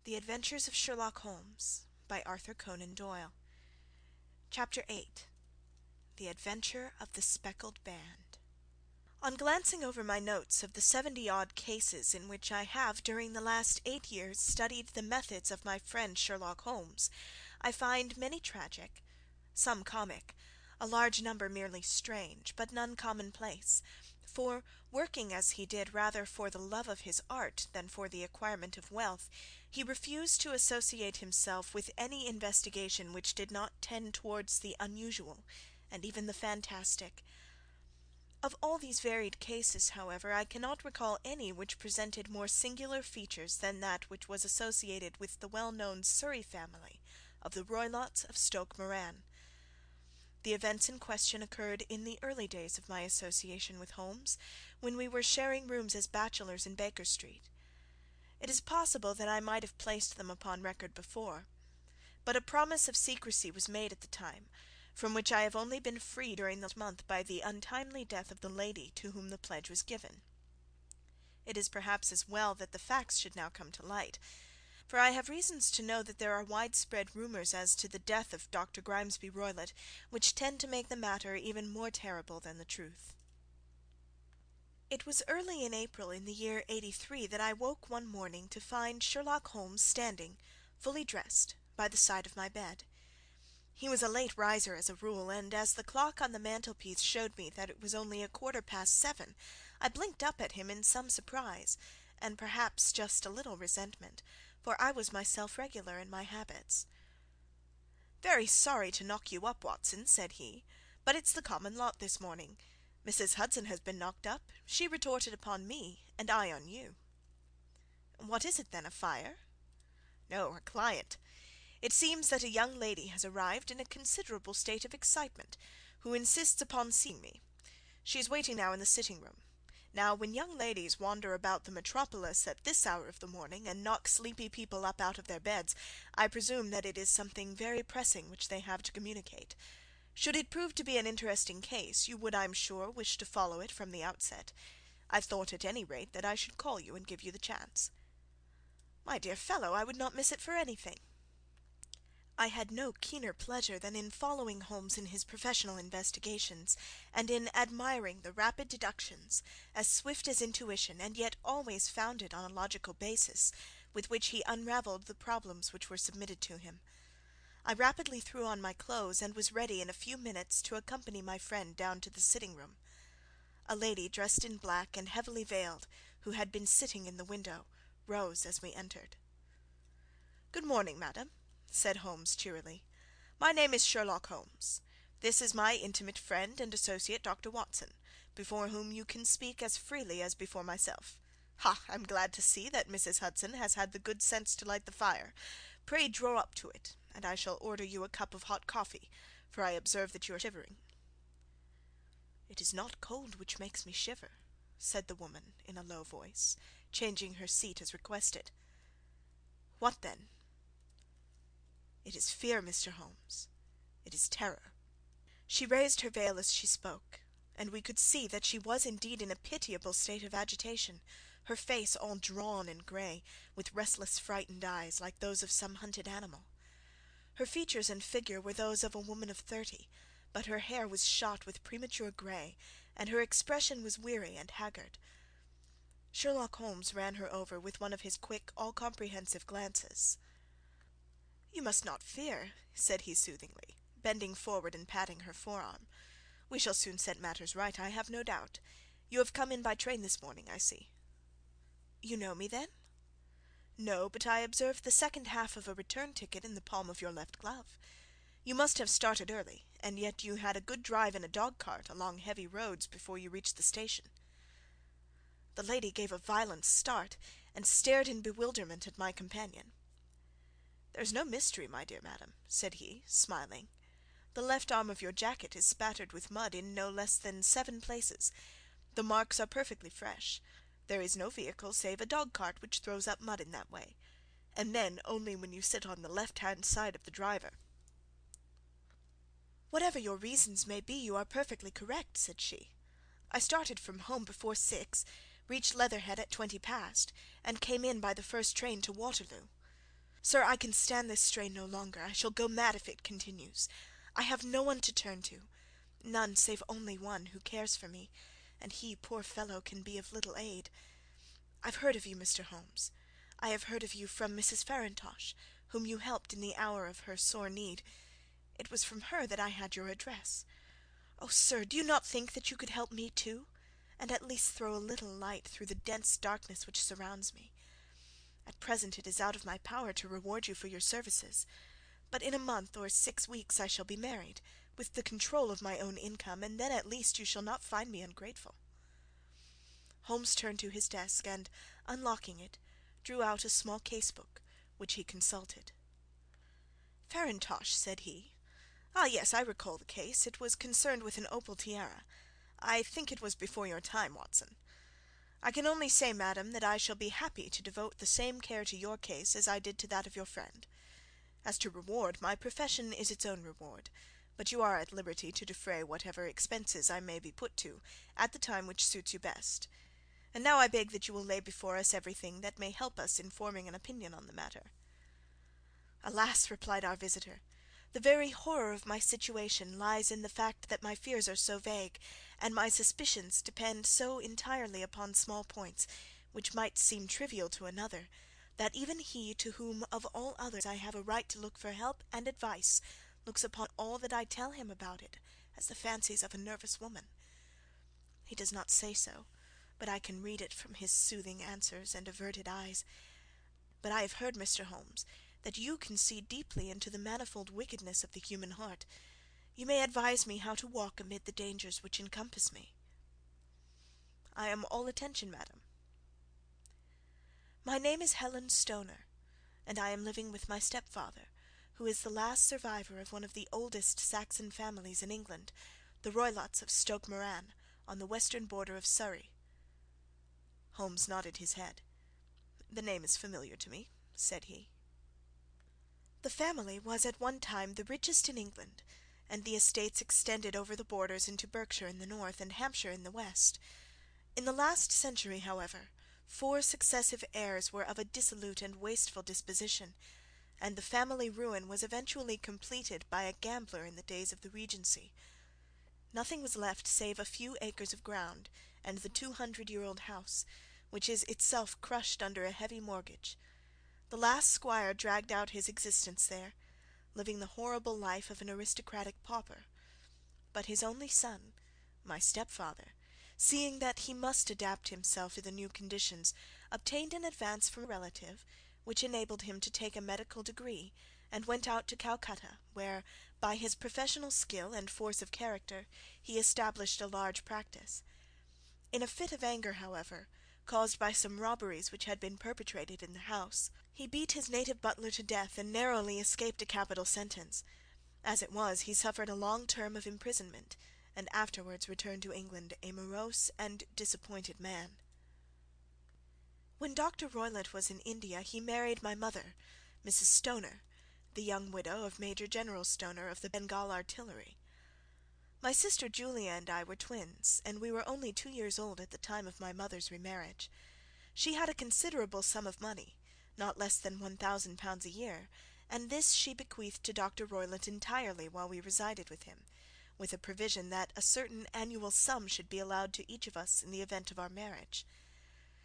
The Adventures of Sherlock Holmes, by Arthur Conan Doyle. Chapter 8. The Adventure of the Speckled Band. On glancing over my notes of the 70-odd cases in which I have during the last 8 years studied the methods of my friend Sherlock Holmes, I find many tragic, some comic, a large number merely strange, but none commonplace, for, working as he did rather for the love of his art than for the acquirement of wealth, he refused to associate himself with any investigation which did not tend towards the unusual, and even the fantastic. Of all these varied cases, however, I cannot recall any which presented more singular features than that which was associated with the well-known Surrey family of the Roylotts of Stoke Moran. The events in question occurred in the early days of my association with Holmes, when we were sharing rooms as bachelors in Baker Street. It is possible that I might have placed them upon record before, but a promise of secrecy was made at the time, from which I have only been free during the month by the untimely death of the lady to whom the pledge was given. It is perhaps as well that the facts should now come to light, for I have reasons to know that there are widespread rumours as to the death of Dr. Grimesby Roylott, which tend to make the matter even more terrible than the truth. It was early in April in the year '83 that I woke one morning to find Sherlock Holmes standing, fully dressed, by the side of my bed. He was a late riser as a rule, and as the clock on the mantelpiece showed me that it was only 7:15, I blinked up at him in some surprise, and perhaps just a little resentment, for I was myself regular in my habits. "Very sorry to knock you up, Watson," said he, "but it's the common lot this morning. Mrs. Hudson has been knocked up. She retorted upon me, and I on you." "What is it then, a fire?" "No, a client. It seems that a young lady has arrived in a considerable state of excitement, who insists upon seeing me. She is waiting now in the sitting-room. Now, when young ladies wander about the metropolis at this hour of the morning, and knock sleepy people up out of their beds, I presume that it is something very pressing which they have to communicate. Should it prove to be an interesting case, you would, I am sure, wish to follow it from the outset. I thought, at any rate, that I should call you and give you the chance." "My dear fellow, I would not miss it for anything." I had no keener pleasure than in following Holmes in his professional investigations, and in admiring the rapid deductions, as swift as intuition, and yet always founded on a logical basis, with which he unravelled the problems which were submitted to him. I rapidly threw on my clothes, and was ready in a few minutes to accompany my friend down to the sitting-room. A lady dressed in black and heavily veiled, who had been sitting in the window, rose as we entered. "Good morning, madam," said Holmes cheerily. "My name is Sherlock Holmes. This is my intimate friend and associate, Dr. Watson, before whom you can speak as freely as before myself. Ha! I'm glad to see that Mrs. Hudson has had the good sense to light the fire. Pray draw up to it, and I shall order you a cup of hot coffee, for I observe that you are shivering." "It is not cold which makes me shiver," said the woman in a low voice, changing her seat as requested. "What then?" "It is fear, Mr. Holmes. It is terror." She raised her veil as she spoke, and we could see that she was indeed in a pitiable state of agitation, her face all drawn and grey, with restless frightened eyes, like those of some hunted animal. Her features and figure were those of a woman of 30, but her hair was shot with premature grey, and her expression was weary and haggard. Sherlock Holmes ran her over with one of his quick, all-comprehensive glances. "You must not fear," said he soothingly, bending forward and patting her forearm. "We shall soon set matters right, I have no doubt. You have come in by train this morning, I see." "You know me, then?" "No, but I observed the second half of a return ticket in the palm of your left glove. You must have started early, and yet you had a good drive in a dog-cart along heavy roads before you reached the station." The lady gave a violent start, and stared in bewilderment at my companion. "There is no mystery, my dear madam," said he, smiling. "The left arm of your jacket is spattered with mud in no less than 7 places. The marks are perfectly fresh. There is no vehicle save a dog-cart which throws up mud in that way, and then only when you sit on the left-hand side of the driver." "Whatever your reasons may be, you are perfectly correct," said she. "I started from home before 6, reached Leatherhead at 20 past, and came in by the first train to Waterloo." Sir, I can stand this strain no longer. I shall go mad if it continues. I have no one to turn to, none save only one who cares for me, and he, poor fellow, can be of little aid. I've heard of you, Mr. Holmes. I have heard of you from Mrs. Farintosh, whom you helped in the hour of her sore need. It was from her that I had your address. Oh, sir, do you not think that you could help me too, and at least throw a little light through the dense darkness which surrounds me? At present it is out of my power to reward you for your services, but in a month or 6 weeks I shall be married, with the control of my own income, and then at least you shall not find me ungrateful." Holmes turned to his desk, and, unlocking it, drew out a small case-book, which he consulted. "Farintosh," said he. "Ah, yes, I recall the case. It was concerned with an opal tiara. I think it was before your time, Watson. I can only say, madam, that I shall be happy to devote the same care to your case as I did to that of your friend. As to reward, my profession is its own reward, but you are at liberty to defray whatever expenses I may be put to, at the time which suits you best. And now I beg that you will lay before us everything that may help us in forming an opinion on the matter." "Alas!" replied our visitor, "the very horror of my situation lies in the fact that my fears are so vague, and my suspicions depend so entirely upon small points, which might seem trivial to another, that even he to whom of all others I have a right to look for help and advice looks upon all that I tell him about it as the fancies of a nervous woman. He does not say so, but I can read it from his soothing answers and averted eyes. But I have heard, Mr. Holmes, that you can see deeply into the manifold wickedness of the human heart. You may advise me how to walk amid the dangers which encompass me." "I am all attention, madam." "My name is Helen Stoner, and I am living with my stepfather, who is the last survivor of one of the oldest Saxon families in England, the Roylotts of Stoke Moran, on the western border of Surrey." Holmes nodded his head. "The name is familiar to me," said he. "The family was at one time the richest in England, and the estates extended over the borders into Berkshire in the north and Hampshire in the west. In the last century, however, 4 successive heirs were of a dissolute and wasteful disposition, and the family ruin was eventually completed by a gambler in the days of the Regency. Nothing was left save a few acres of ground and the 200-year-old house, which is itself crushed under a heavy mortgage. The last squire dragged out his existence there, living the horrible life of an aristocratic pauper. But his only son, my stepfather, seeing that he must adapt himself to the new conditions, obtained an advance from a relative, which enabled him to take a medical degree, and went out to Calcutta, where, by his professional skill and force of character, he established a large practice. In a fit of anger, however, caused by some robberies which had been perpetrated in the house, he beat his native butler to death and narrowly escaped a capital sentence. As it was, he suffered a long term of imprisonment, and afterwards returned to England a morose and disappointed man. When Dr. Roylott was in India he married my mother, Mrs. Stoner, the young widow of Major General Stoner of the Bengal Artillery. My sister Julia and I were twins, and we were only 2 years old at the time of my mother's remarriage. She had a considerable sum of money, not less than £1,000 a year, and this she bequeathed to Dr. Roylott entirely while we resided with him, with a provision that a certain annual sum should be allowed to each of us in the event of our marriage.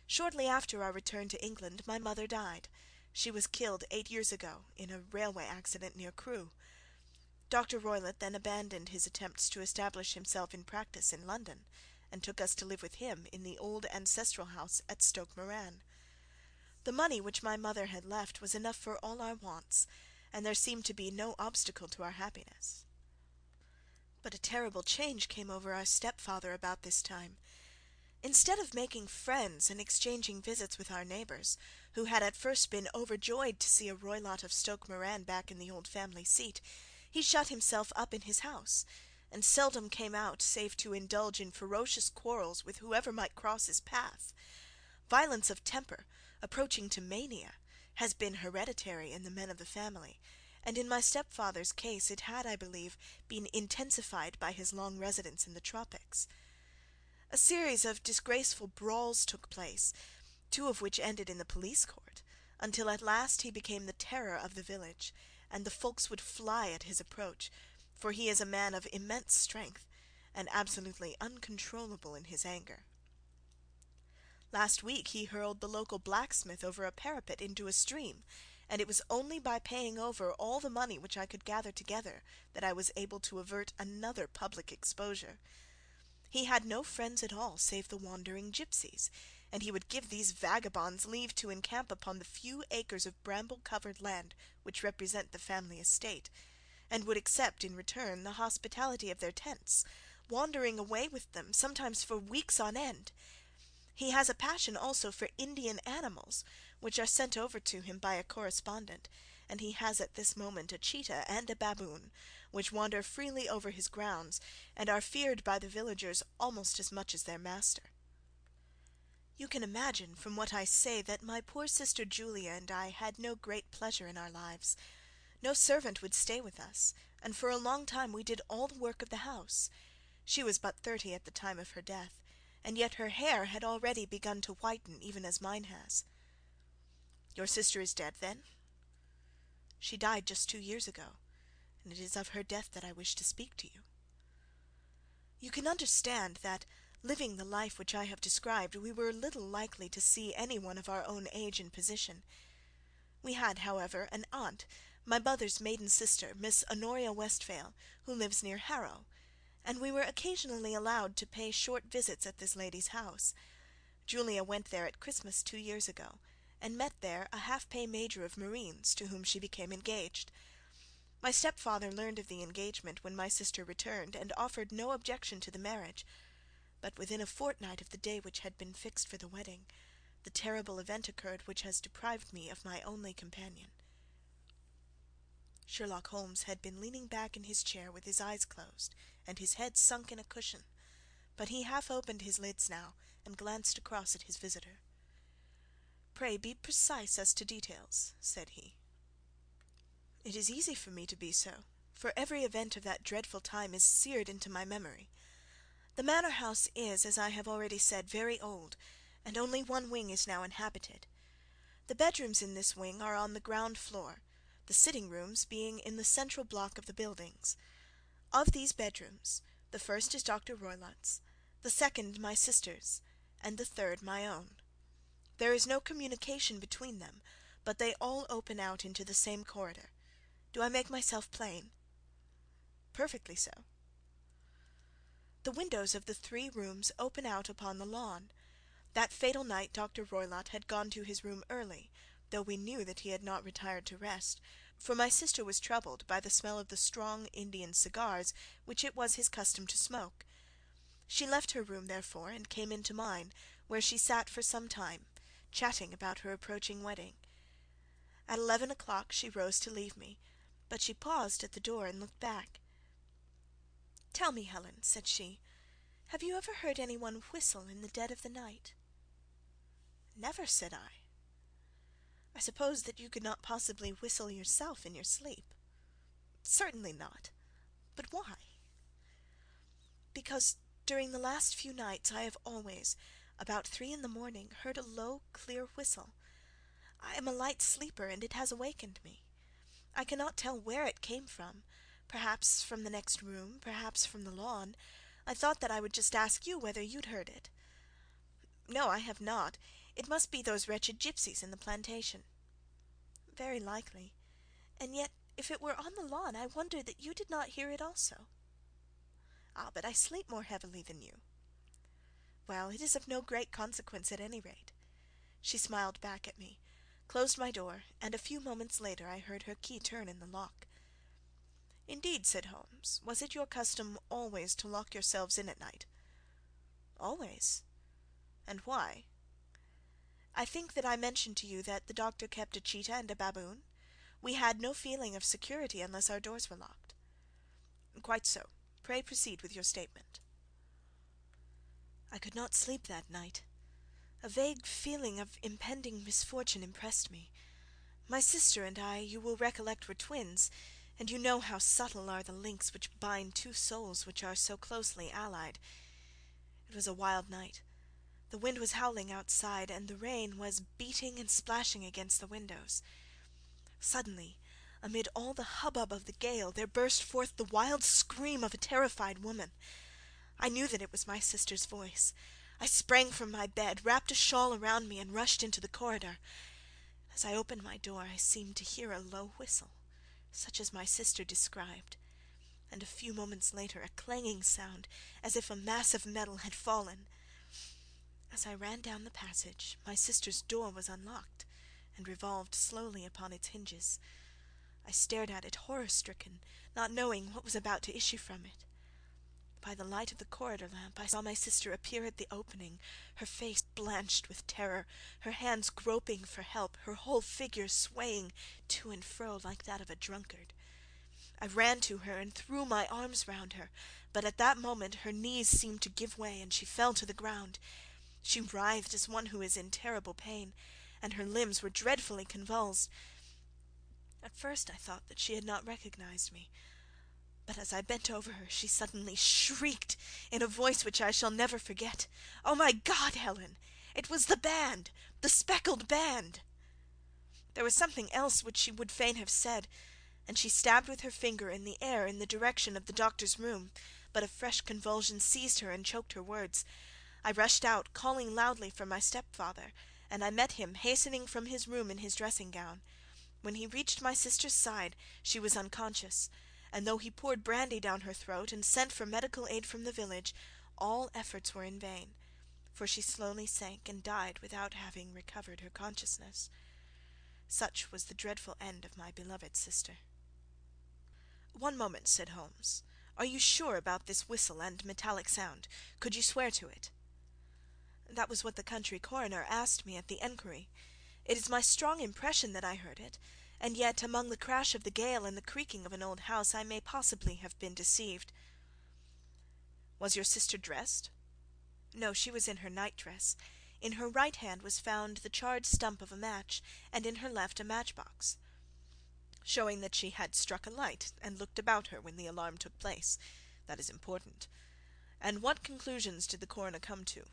Shortly after our return to England my mother died. She was killed 8 years ago in a railway accident near Crewe. Dr. Roylott then abandoned his attempts to establish himself in practice in London, and took us to live with him in the old ancestral house at Stoke Moran. The money which my mother had left was enough for all our wants, and there seemed to be no obstacle to our happiness. But a terrible change came over our stepfather about this time. Instead of making friends and exchanging visits with our neighbours, who had at first been overjoyed to see a Roylott of Stoke Moran back in the old family seat, he shut himself up in his house, and seldom came out save to indulge in ferocious quarrels with whoever might cross his path. Violence of temper, approaching to mania, has been hereditary in the men of the family, and in my stepfather's case it had, I believe, been intensified by his long residence in the tropics. A series of disgraceful brawls took place, 2 of which ended in the police court, until at last he became the terror of the village, and the folks would fly at his approach, for he is a man of immense strength, and absolutely uncontrollable in his anger. Last week he hurled the local blacksmith over a parapet into a stream, and it was only by paying over all the money which I could gather together that I was able to avert another public exposure. He had no friends at all save the wandering gipsies, and he would give these vagabonds leave to encamp upon the few acres of bramble-covered land which represent the family estate, and would accept in return the hospitality of their tents, wandering away with them sometimes for weeks on end. He has a passion also for Indian animals, which are sent over to him by a correspondent, and he has at this moment a cheetah and a baboon, which wander freely over his grounds, and are feared by the villagers almost as much as their master. You can imagine from what I say that my poor sister Julia and I had no great pleasure in our lives. No servant would stay with us, and for a long time we did all the work of the house. She was but 30 at the time of her death, and yet her hair had already begun to whiten, even as mine has. Your sister is dead, then? She died just 2 years ago, and it is of her death that I wish to speak to you. You can understand that, living the life which I have described, we were little likely to see any one of our own age and position. We had, however, an aunt, my mother's maiden sister, Miss Honoria Westphale, who lives near Harrow, and we were occasionally allowed to pay short visits at this lady's house. Julia went there at Christmas 2 years ago, and met there a half-pay major of marines, to whom she became engaged. My stepfather learned of the engagement when my sister returned, and offered no objection to the marriage, but within a fortnight of the day which had been fixed for the wedding, the terrible event occurred which has deprived me of my only companion." Sherlock Holmes had been leaning back in his chair with his eyes closed and his head sunk in a cushion, but he half opened his lids now and glanced across at his visitor. "Pray be precise as to details," said he. "It is easy for me to be so, for every event of that dreadful time is seared into my memory. The manor house is, as I have already said, very old, and only one wing is now inhabited. The bedrooms in this wing are on the ground floor, the sitting rooms being in the central block of the buildings. Of these bedrooms, the first is Dr. Roylott's, the second my sister's, and the third my own. There is no communication between them, but they all open out into the same corridor. Do I make myself plain?" "Perfectly so." "The windows of the 3 rooms open out upon the lawn. That fatal night Dr. Roylott had gone to his room early, though we knew that he had not retired to rest, for my sister was troubled by the smell of the strong Indian cigars which it was his custom to smoke. She left her room, therefore, and came into mine, where she sat for some time, chatting about her approaching wedding. At 11 o'clock she rose to leave me, but she paused at the door and looked back. "Tell me, Helen," said she, "have you ever heard any one whistle in the dead of the night?" "Never," said I. "I suppose that you could not possibly whistle yourself in your sleep?" "Certainly not. But why?" "Because during the last few nights I have always, about 3 in the morning, heard a low, clear whistle. I am a light sleeper, and it has awakened me. I cannot tell where it came from, perhaps from the next room, perhaps from the lawn. I thought that I would just ask you whether you'd heard it." "No, I have not. It must be those wretched gipsies in the plantation." "Very likely. And yet, if it were on the lawn, I wonder that you did not hear it also." "Ah, but I sleep more heavily than you." "Well, it is of no great consequence at any rate." She smiled back at me, closed my door, and a few moments later I heard her key turn in the lock. "Indeed," said Holmes. "Was it your custom always to lock yourselves in at night?" "Always." "And why?" "I think that I mentioned to you that the doctor kept a cheetah and a baboon. We had no feeling of security unless our doors were locked." "Quite so. Pray proceed with your statement." "I could not sleep that night. A vague feeling of impending misfortune impressed me. My sister and I, you will recollect, were twins, and you know how subtle are the links which bind 2 souls which are so closely allied. It was a wild night. The wind was howling outside, and the rain was beating and splashing against the windows. Suddenly, amid all the hubbub of the gale, there burst forth the wild scream of a terrified woman. I knew that it was my sister's voice. I sprang from my bed, wrapped a shawl around me, and rushed into the corridor. As I opened my door, I seemed to hear a low whistle, such as my sister described, and a few moments later a clanging sound, as if a mass of metal had fallen. As I ran down the passage, my sister's door was unlocked, and revolved slowly upon its hinges. I stared at it horror-stricken, not knowing what was about to issue from it. By the light of the corridor lamp I saw my sister appear at the opening, her face blanched with terror, her hands groping for help, her whole figure swaying to and fro like that of a drunkard. I ran to her and threw my arms round her, but at that moment her knees seemed to give way, and she fell to the ground. She writhed as one who is in terrible pain, and her limbs were dreadfully convulsed. At first I thought that she had not recognized me, but as I bent over her she suddenly shrieked in a voice which I shall never forget, "Oh, my God, Helen! It was the band! The speckled band!" There was something else which she would fain have said, and she stabbed with her finger in the air in the direction of the doctor's room, but a fresh convulsion seized her and choked her words. I rushed out, calling loudly for my stepfather, and I met him hastening from his room in his dressing gown. When he reached my sister's side she was unconscious, and though he poured brandy down her throat and sent for medical aid from the village, all efforts were in vain, for she slowly sank and died without having recovered her consciousness. Such was the dreadful end of my beloved sister. "One moment," said Holmes. "Are you sure about this whistle and metallic sound? Could you swear to it?" "That was what the country coroner asked me at the enquiry. It is my strong impression that I heard it, and yet among the crash of the gale and the creaking of an old house I may possibly have been deceived." "Was your sister dressed?" "No, she was in her nightdress. In her right hand was found the charred stump of a match, and in her left a matchbox." "Showing that she had struck a light and looked about her when the alarm took place. That is important. And what conclusions did the coroner come to?"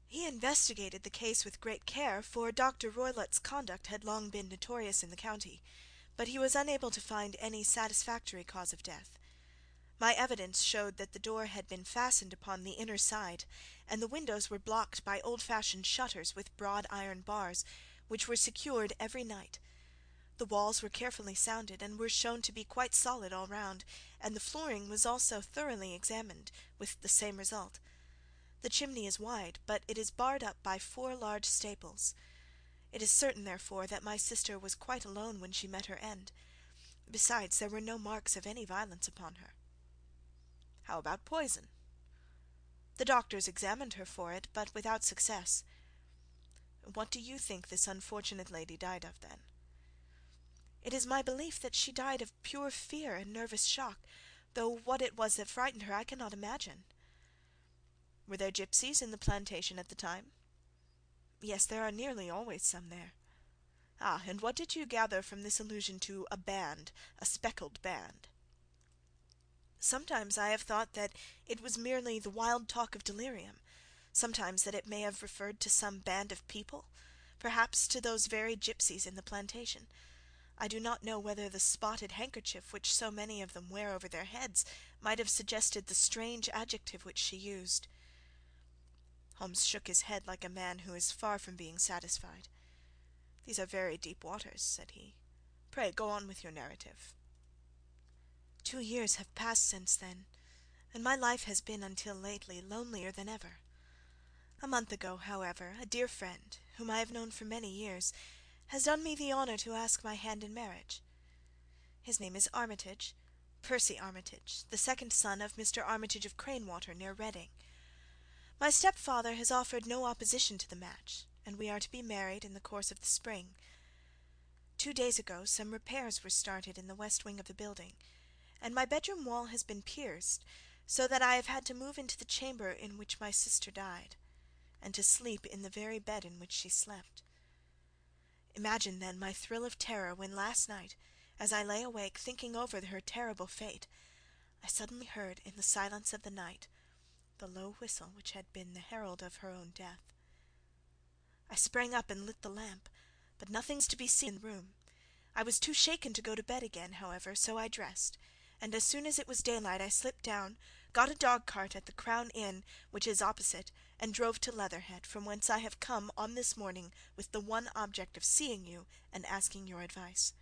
"He investigated the case with great care, for Dr. Roylott's conduct had long been notorious in the county, but he was unable to find any satisfactory cause of death. My evidence showed that the door had been fastened upon the inner side, and the windows were blocked by old-fashioned shutters with broad iron bars, which were secured every night. The walls were carefully sounded, and were shown to be quite solid all round, and the flooring was also thoroughly examined, with the same result. The chimney is wide, but it is barred up by 4 large staples. It is certain, therefore, that my sister was quite alone when she met her end. Besides, there were no marks of any violence upon her." "How about poison?" "The doctors examined her for it, but without success." "What do you think this unfortunate lady died of, then?" "It is my belief that she died of pure fear and nervous shock, though what it was that frightened her I cannot imagine." "Were there gipsies in the plantation at the time?" "Yes, there are nearly always some there." "Ah, and what did you gather from this allusion to a band, a speckled band?" "Sometimes I have thought that it was merely the wild talk of delirium, sometimes that it may have referred to some band of people, perhaps to those very gipsies in the plantation. I do not know whether the spotted handkerchief which so many of them wear over their heads might have suggested the strange adjective which she used." Holmes shook his head like a man who is far from being satisfied. "These are very deep waters," said he. "Pray go on with your narrative." "2 years have passed since then, and my life has been until lately lonelier than ever. A month ago, however, a dear friend, whom I have known for many years, has done me the honour to ask my hand in marriage. His name is Armitage, Percy Armitage, the second son of Mr. Armitage of Cranewater, near Reading. My stepfather has offered no opposition to the match, and we are to be married in the course of the spring. 2 days ago some repairs were started in the west wing of the building, and my bedroom wall has been pierced, so that I have had to move into the chamber in which my sister died, and to sleep in the very bed in which she slept. Imagine, then, my thrill of terror when last night, as I lay awake thinking over her terrible fate, I suddenly heard in the silence of the night the low whistle which had been the herald of her own death. I sprang up and lit the lamp, but nothing's to be seen in the room. I was too shaken to go to bed again, however, so I dressed, and as soon as it was daylight I slipped down, got a dog-cart at the Crown Inn, which is opposite, and drove to Leatherhead, from whence I have come on this morning with the one object of seeing you and asking your advice."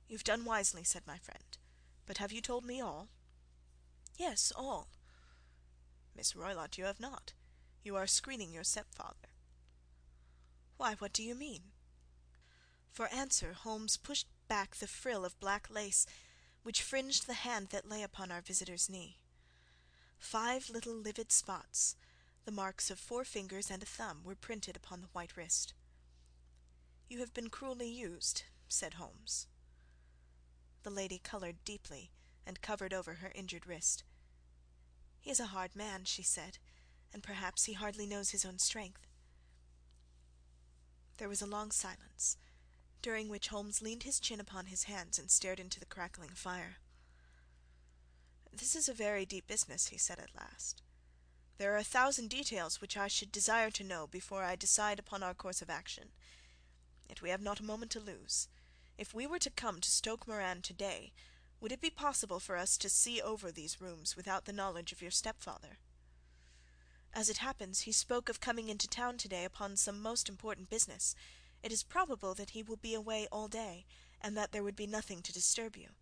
"You've done wisely," said my friend. "But have you told me all?" "Yes, all." "Miss Roylott, you have not. You are screening your stepfather." "Why, what do you mean?" For answer Holmes pushed back the frill of black lace which fringed the hand that lay upon our visitor's knee. 5 little livid spots, the marks of 4 fingers and a thumb, were printed upon the white wrist. "You have been cruelly used," said Holmes. The lady coloured deeply and covered over her injured wrist. "He is a hard man," she said, "and perhaps he hardly knows his own strength." There was a long silence, during which Holmes leaned his chin upon his hands and stared into the crackling fire. "This is a very deep business," he said at last. "There are 1,000 details which I should desire to know before I decide upon our course of action. Yet we have not a moment to lose. If we were to come to Stoke Moran to-day, would it be possible for us to see over these rooms without the knowledge of your stepfather? As it happens, he spoke of coming into town to-day upon some most important business. It is probable that he will be away all day, and that there would be nothing to disturb you.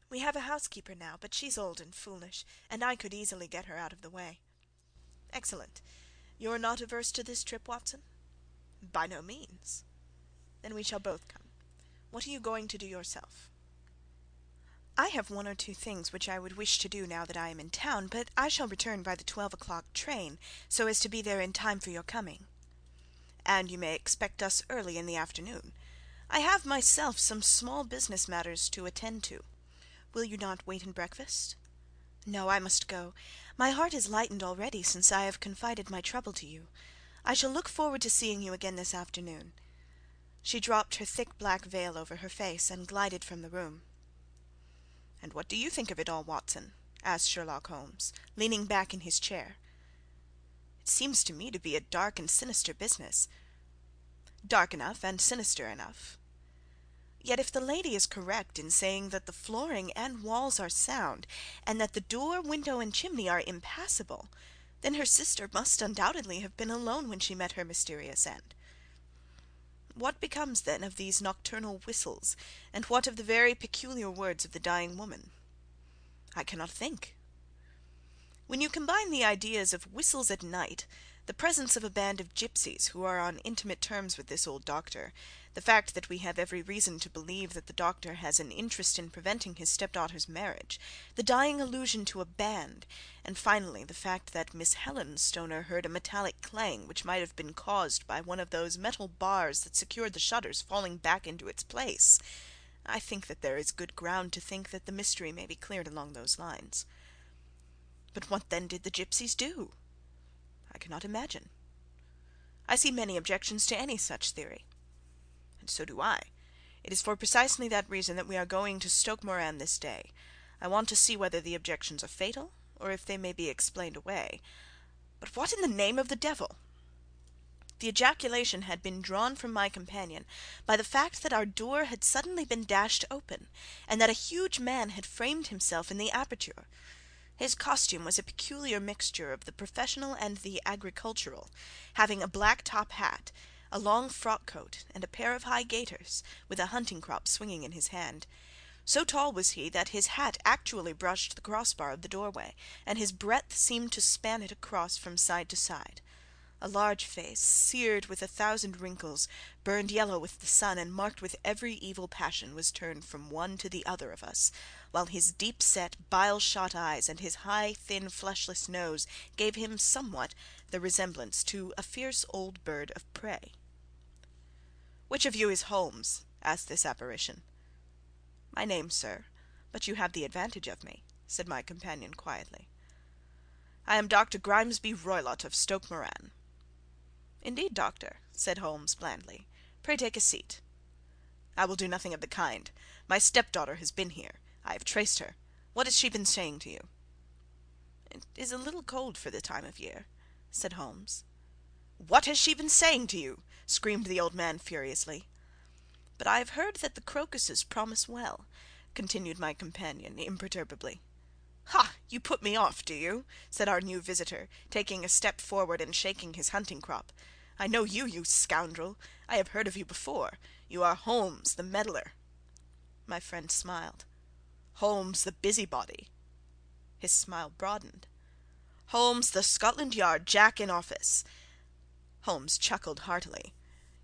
We have a housekeeper now, but she's old and foolish, and I could easily get her out of the way." "Excellent. You're not averse to this trip, Watson?" "By no means." "Then we shall both come. What are you going to do yourself?" "I have 1 or 2 things which I would wish to do now that I am in town, but I shall return by the 12 o'clock train, so as to be there in time for your coming." "And you may expect us early in the afternoon. I have myself some small business matters to attend to. Will you not wait and breakfast?" "No, I must go. My heart is lightened already since I have confided my trouble to you. I shall look forward to seeing you again this afternoon." She dropped her thick black veil over her face and glided from the room. "And what do you think of it all, Watson?" asked Sherlock Holmes, leaning back in his chair. "It seems to me to be a dark and sinister business." "Dark enough and sinister enough. Yet if the lady is correct in saying that the flooring and walls are sound, and that the door, window, and chimney are impassable, then her sister must undoubtedly have been alone when she met her mysterious end. What becomes then of these nocturnal whistles, and what of the very peculiar words of the dying woman? I cannot think. When you combine the ideas of whistles at night, the presence of a band of gipsies who are on intimate terms with this old doctor, the fact that we have every reason to believe that the doctor has an interest in preventing his stepdaughter's marriage, the dying allusion to a band, and finally the fact that Miss Helen Stoner heard a metallic clang which might have been caused by one of those metal bars that secured the shutters falling back into its place, I think that there is good ground to think that the mystery may be cleared along those lines. But what then did the gipsies do? I cannot imagine. I see many objections to any such theory. And so do I. It is for precisely that reason that we are going to Stoke Moran this day. I want to see whether the objections are fatal, or if they may be explained away. But what in the name of the devil?" The ejaculation had been drawn from my companion by the fact that our door had suddenly been dashed open, and that a huge man had framed himself in the aperture. His costume was a peculiar mixture of the professional and the agricultural, having a black top hat, a long frock coat, and a pair of high gaiters, with a hunting crop swinging in his hand. So tall was he that his hat actually brushed the crossbar of the doorway, and his breadth seemed to span it across from side to side. A large face, seared with 1,000 wrinkles, burned yellow with the sun, and marked with every evil passion, was turned from one to the other of us, while his deep-set, bile-shot eyes and his high, thin, fleshless nose gave him somewhat the resemblance to a fierce old bird of prey. "Which of you is Holmes?" asked this apparition. "My name, sir, but you have the advantage of me," said my companion quietly. "I am Dr. Grimesby Roylott of Stoke Moran." "Indeed, doctor," said Holmes blandly. "Pray take a seat." "I will do nothing of the kind. My stepdaughter has been here. I have traced her. What has she been saying to you?" "It is a little cold for the time of year," said Holmes. "What has she been saying to you?" screamed the old man furiously. "But I have heard that the crocuses promise well," continued my companion imperturbably. "Ha! You put me off, do you?" said our new visitor, taking a step forward and shaking his hunting crop. "I know you, you scoundrel! I have heard of you before. You are Holmes, the meddler." My friend smiled. "Holmes, the busybody." His smile broadened. "Holmes, the Scotland Yard Jack in office." Holmes chuckled heartily.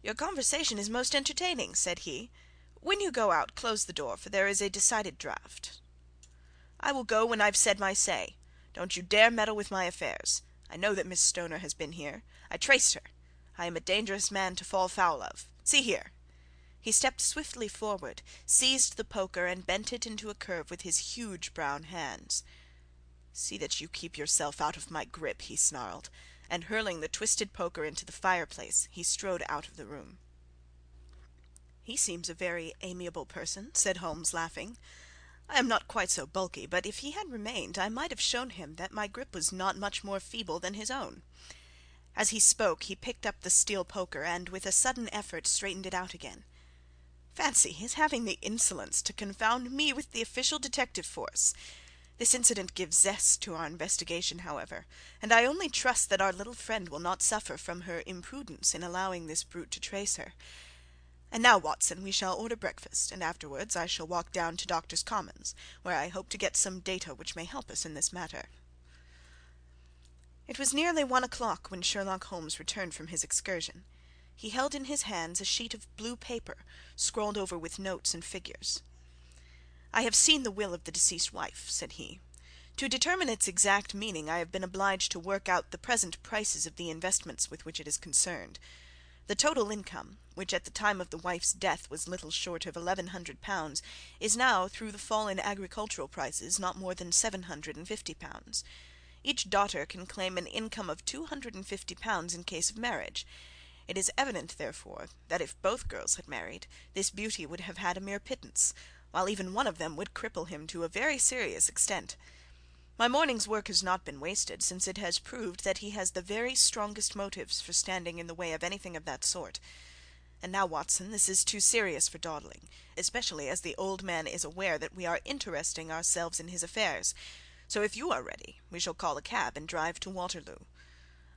"Your conversation is most entertaining," said he. "When you go out, close the door, for there is a decided draught." "I will go when I've said my say. Don't you dare meddle with my affairs. I know that Miss Stoner has been here. I traced her. I am a dangerous man to fall foul of. See here." He stepped swiftly forward, seized the poker, and bent it into a curve with his huge brown hands. "See that you keep yourself out of my grip," he snarled, and hurling the twisted poker into the fireplace, he strode out of the room. "He seems a very amiable person," said Holmes, laughing. "I am not quite so bulky, but if he had remained I might have shown him that my grip was not much more feeble than his own." As he spoke he picked up the steel poker and with a sudden effort straightened it out again. "Fancy his having the insolence to confound me with the official detective force! This incident gives zest to our investigation, however, and I only trust that our little friend will not suffer from her imprudence in allowing this brute to trace her. And now, Watson, we shall order breakfast, and afterwards I shall walk down to Doctors' Commons, where I hope to get some data which may help us in this matter." It was nearly 1 o'clock when Sherlock Holmes returned from his excursion. He held in his hands a sheet of blue paper, scrawled over with notes and figures. "I have seen the will of the deceased wife," said he. "To determine its exact meaning I have been obliged to work out the present prices of the investments with which it is concerned. The total income, which at the time of the wife's death was little short of £1,100, is now, through the fall in agricultural prices, not more than £750. Each daughter can claim an income of £250 in case of marriage. It is evident, therefore, that if both girls had married, this beauty would have had a mere pittance, while even one of them would cripple him to a very serious extent. My morning's work has not been wasted, since it has proved that he has the very strongest motives for standing in the way of anything of that sort. And now, Watson, this is too serious for dawdling, especially as the old man is aware that we are interesting ourselves in his affairs. So if you are ready, we shall call a cab and drive to Waterloo.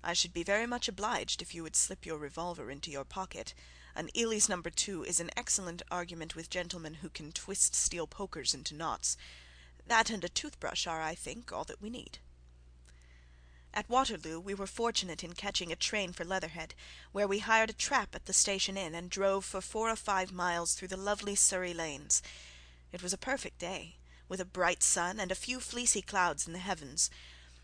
I should be very much obliged if you would slip your revolver into your pocket. An Ely's No. 2 is an excellent argument with gentlemen who can twist steel pokers into knots. That and a toothbrush are, I think, all that we need." At Waterloo we were fortunate in catching a train for Leatherhead, where we hired a trap at the station inn and drove for 4 or 5 miles through the lovely Surrey lanes. It was a perfect day, with a bright sun and a few fleecy clouds in the heavens.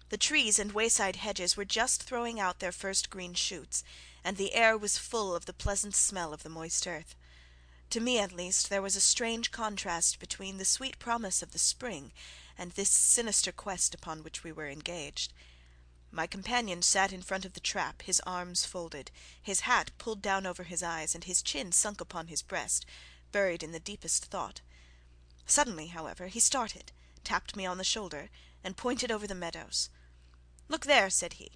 The trees and wayside hedges were just throwing out their first green shoots, and the air was full of the pleasant smell of the moist earth. To me, at least, there was a strange contrast between the sweet promise of the spring and this sinister quest upon which we were engaged. My companion sat in front of the trap, his arms folded, his hat pulled down over his eyes, and his chin sunk upon his breast, buried in the deepest thought. Suddenly, however, he started, tapped me on the shoulder, and pointed over the meadows. "Look there," said he.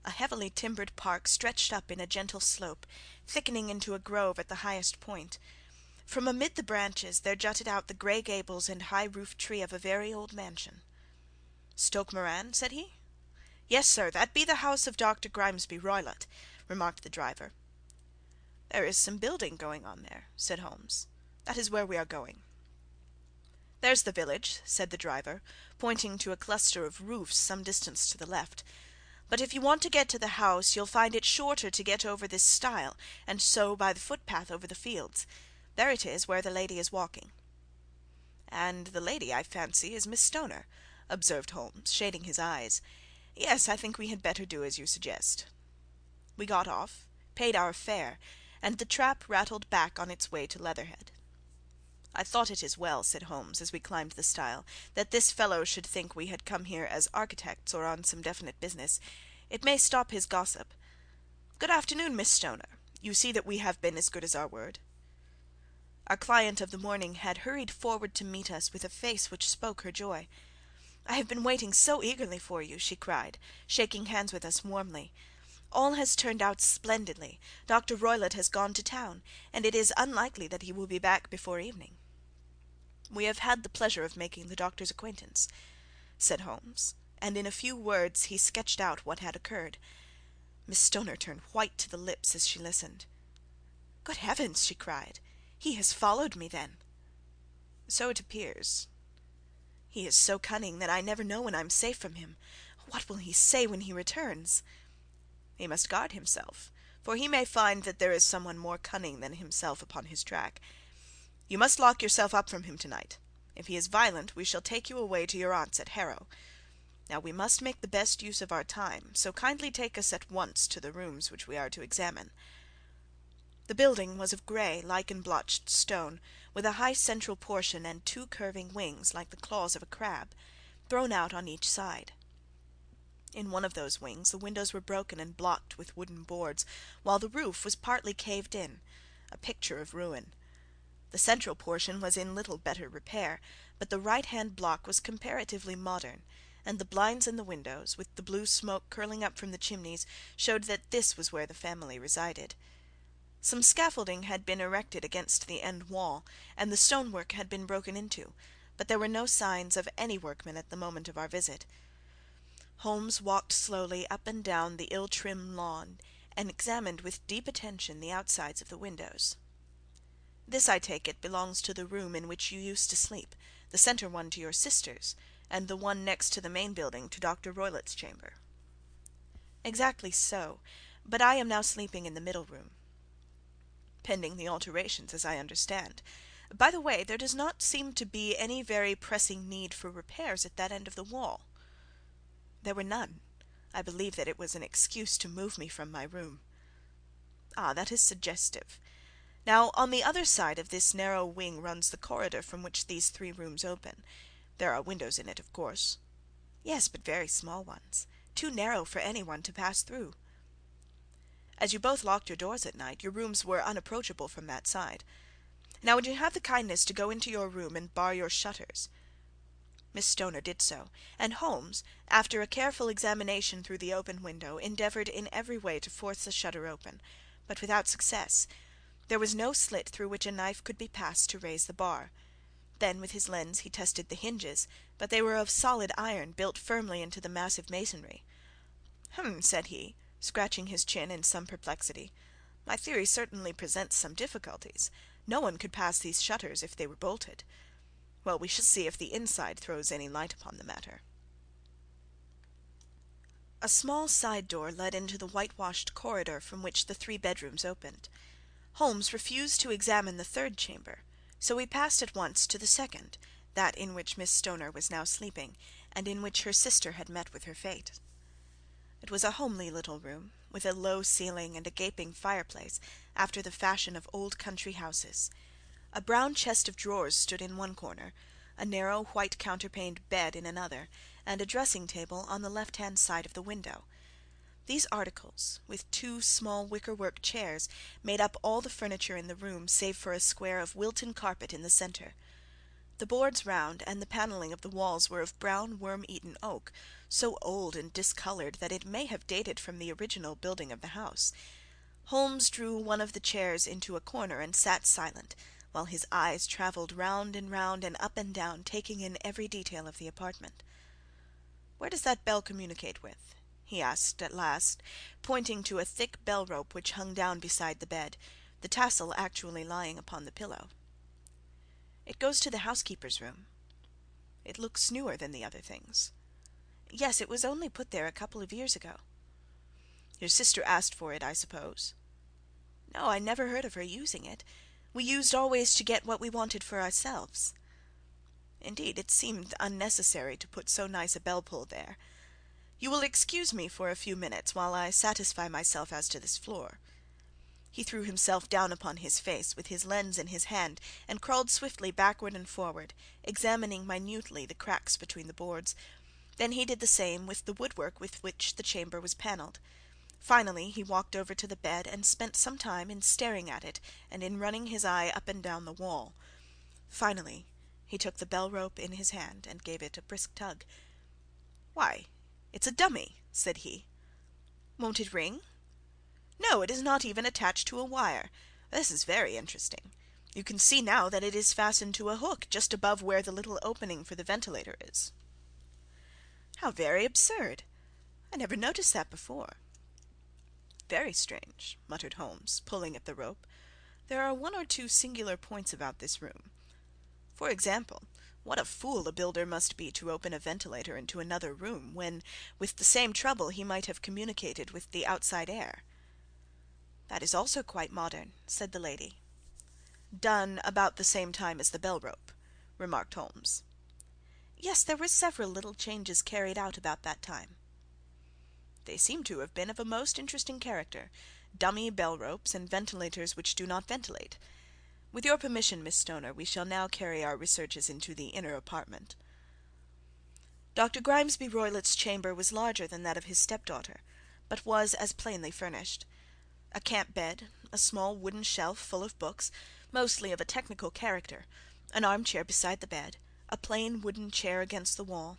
A heavily timbered park stretched up in a gentle slope, thickening into a grove at the highest point. From amid the branches there jutted out the grey gables and high-roofed tree of a very old mansion. "Stoke Moran?" said he. "Yes, sir, that be the house of Dr. Grimesby Roylott," remarked the driver. "There is some building going on there," said Holmes. "That is where we are going." "There's the village," said the driver, pointing to a cluster of roofs some distance to the left. "But if you want to get to the house, you'll find it shorter to get over this stile, and so by the footpath over the fields. There it is, where the lady is walking." "And the lady, I fancy, is Miss Stoner," observed Holmes, shading his eyes. "Yes, I think we had better do as you suggest." We got off, paid our fare, and the trap rattled back on its way to Leatherhead. "I thought it as well," said Holmes, as we climbed the stile, "that this fellow should think we had come here as architects or on some definite business. It may stop his gossip. Good afternoon, Miss Stoner. You see that we have been as good as our word." Our client of the morning had hurried forward to meet us with a face which spoke her joy. I have been waiting so eagerly for you," she cried, shaking hands with us warmly. "All has turned out splendidly. Dr. Roylott has gone to town, and it is unlikely that he will be back before evening." "We have had the pleasure of making the doctor's acquaintance," said Holmes, and in a few words he sketched out what had occurred. Miss Stoner turned white to the lips as she listened. "Good heavens!" she cried. "He has followed me, then?" "So it appears. He is so cunning that I never know when I am safe from him. What will he say when he returns?" "He must guard himself, for he may find that there is some one more cunning than himself upon his track. You must lock yourself up from him to-night. If he is violent, we shall take you away to your aunt's at Harrow. Now we must make the best use of our time, so kindly take us at once to the rooms which we are to examine." The building was of grey, lichen-blotched stone, with a high central portion and two curving wings, like the claws of a crab, thrown out on each side. In one of those wings the windows were broken and blocked with wooden boards, while the roof was partly caved in, a picture of ruin. The central portion was in little better repair, but the right-hand block was comparatively modern, and the blinds in the windows, with the blue smoke curling up from the chimneys, showed that this was where the family resided. Some scaffolding had been erected against the end wall, and the stonework had been broken into, but there were no signs of any workmen at the moment of our visit. Holmes walked slowly up and down the ill-trimmed lawn, and examined with deep attention the outsides of the windows. "This, I take it, belongs to the room in which you used to sleep, the centre one to your sister's, and the one next to the main building to Dr. Roylott's chamber." "Exactly so, but I am now sleeping in the middle room." "Pending the alterations, as I understand. By the way, there does not seem to be any very pressing need for repairs at that end of the wall." "There were none. I believe that it was an excuse to move me from my room." "Ah, that is suggestive. Now, on the other side of this narrow wing runs the corridor from which these three rooms open. There are windows in it, of course." "Yes, but very small ones, too narrow for any one to pass through." "As you both locked your doors at night, your rooms were unapproachable from that side. Now would you have the kindness to go into your room and bar your shutters?" Miss Stoner did so, and Holmes, after a careful examination through the open window, endeavoured in every way to force the shutter open, but without success. There was no slit through which a knife could be passed to raise the bar. Then with his lens he tested the hinges, but they were of solid iron, built firmly into the massive masonry. "Hum," said he, scratching his chin in some perplexity. "My theory certainly presents some difficulties. No one could pass these shutters if they were bolted. Well, we shall see if the inside throws any light upon the matter." A small side door led into the whitewashed corridor from which the three bedrooms opened. Holmes refused to examine the third chamber, so we passed at once to the second, that in which Miss Stoner was now sleeping, and in which her sister had met with her fate. It was a homely little room, with a low ceiling and a gaping fireplace, after the fashion of old country houses. A brown chest of drawers stood in one corner, a narrow white counterpaned bed in another, and a dressing-table on the left-hand side of the window. These articles, with two small wicker-work chairs, made up all the furniture in the room save for a square of Wilton carpet in the centre. The boards round and the panelling of the walls were of brown worm-eaten oak, so old and discoloured that it may have dated from the original building of the house. Holmes drew one of the chairs into a corner and sat silent, while his eyes travelled round and up and down, taking in every detail of the apartment. "Where does that bell communicate with?" he asked at last, pointing to a thick bell rope which hung down beside the bed, the tassel actually lying upon the pillow. "It goes to the housekeeper's room." "It looks newer than the other things." "Yes, it was only put there a couple of years ago." "Your sister asked for it, I suppose?" "No, I never heard of her using it. We used always to get what we wanted for ourselves." "Indeed, it seemed unnecessary to put so nice a bell-pull there. You will excuse me for a few minutes while I satisfy myself as to this floor." He threw himself down upon his face, with his lens in his hand, and crawled swiftly backward and forward, examining minutely the cracks between the boards. Then he did the same with the woodwork with which the chamber was panelled. Finally he walked over to the bed and spent some time in staring at it and in running his eye up and down the wall. Finally he took the bell rope in his hand and gave it a brisk tug. "Why, it's a dummy," said he. "Won't it ring?" "No, it is not even attached to a wire. This is very interesting. You can see now that it is fastened to a hook just above where the little opening for the ventilator is." "How very absurd! I never noticed that before." "Very strange," muttered Holmes, pulling at the rope. "There are one or two singular points about this room. For example, what a fool a builder must be to open a ventilator into another room, when, with the same trouble, he might have communicated with the outside air." "That is also quite modern," said the lady. "Done about the same time as the bell rope," remarked Holmes. "Yes, there were several little changes carried out about that time." "They seem to have been of a most interesting character. Dummy bell ropes, and ventilators which do not ventilate. With your permission, Miss Stoner, we shall now carry our researches into the inner apartment." Dr. Grimesby Roylott's chamber was larger than that of his stepdaughter, but was as plainly furnished. A camp bed, a small wooden shelf full of books, mostly of a technical character, an armchair beside the bed, a plain wooden chair against the wall,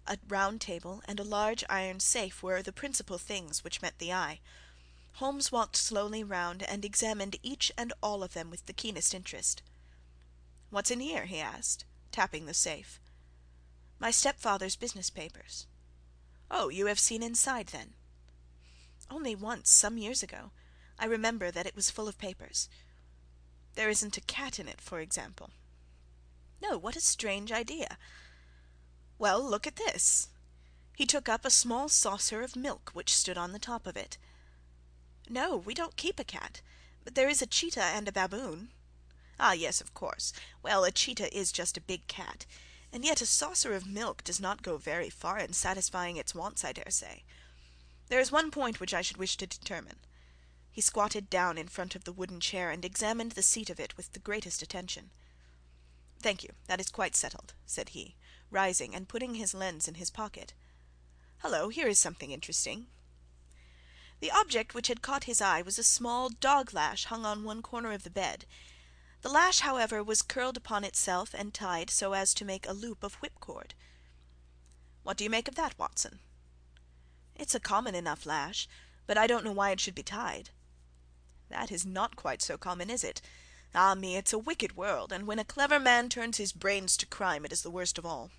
a round table, and a large iron safe were the principal things which met the eye. Holmes walked slowly round and examined each and all of them with the keenest interest. "What's in here?" he asked, tapping the safe. "My stepfather's business papers." "Oh, you have seen inside, then?" "Only once, some years ago. I remember that it was full of papers." "There isn't a cat in it, for example?" "No. What a strange idea!" "Well, look at this." He took up a small saucer of milk which stood on the top of it. "No, we don't keep a cat, but there is a cheetah and a baboon." "Ah, yes, of course. Well, a cheetah is just a big cat. And yet a saucer of milk does not go very far in satisfying its wants, I dare say. There is one point which I should wish to determine." He squatted down in front of the wooden chair and examined the seat of it with the greatest attention. "Thank you, that is quite settled," said he, rising and putting his lens in his pocket. "Hullo, here is something interesting." The object which had caught his eye was a small dog lash hung on one corner of the bed. The lash, however, was curled upon itself and tied so as to make a loop of whipcord. "What do you make of that, Watson?" "It's a common enough lash, but I don't know why it should be tied." "That is not quite so common, is it? Ah me, it's a wicked world, and when a clever man turns his brains to crime it is the worst of all.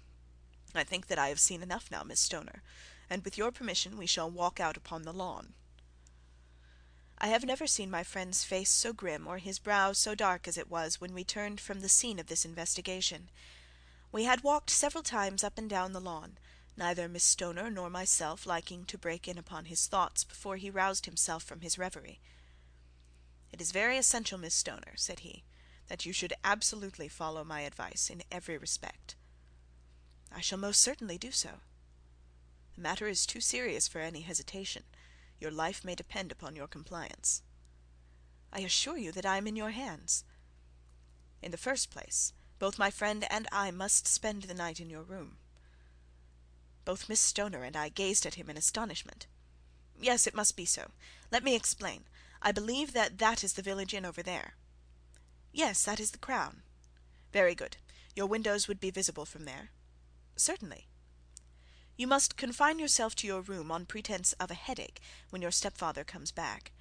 I think that I have seen enough now, Miss Stoner, and with your permission we shall walk out upon the lawn." I have never seen my friend's face so grim or his brow so dark as it was when we turned from the scene of this investigation. We had walked several times up and down the lawn, neither Miss Stoner nor myself liking to break in upon his thoughts before he roused himself from his reverie. "It is very essential, Miss Stoner," said he, "that you should absolutely follow my advice in every respect." "I shall most certainly do so." "The matter is too serious for any hesitation. Your life may depend upon your compliance." "I assure you that I am in your hands." "In the first place, both my friend and I must spend the night in your room." Both Miss Stoner and I gazed at him in astonishment. "Yes, it must be so. Let me explain. I believe that that is the village inn over there." "Yes, that is the Crown." "Very good. Your windows would be visible from there?" "Certainly." "You must confine yourself to your room on pretence of a headache when your stepfather comes back.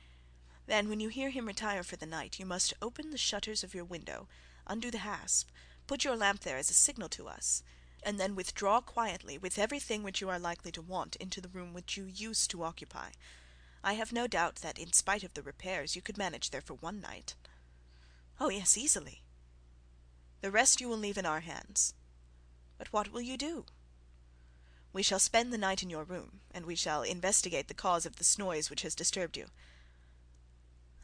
Then, when you hear him retire for the night, you must open the shutters of your window, undo the hasp, put your lamp there as a signal to us, and then withdraw quietly with everything which you are likely to want into the room which you used to occupy. I have no doubt that, in spite of the repairs, you could manage there for one night." "Oh yes, easily." "The rest you will leave in our hands." "But what will you do?" "We shall spend the night in your room, and we shall investigate the cause of this noise which has disturbed you."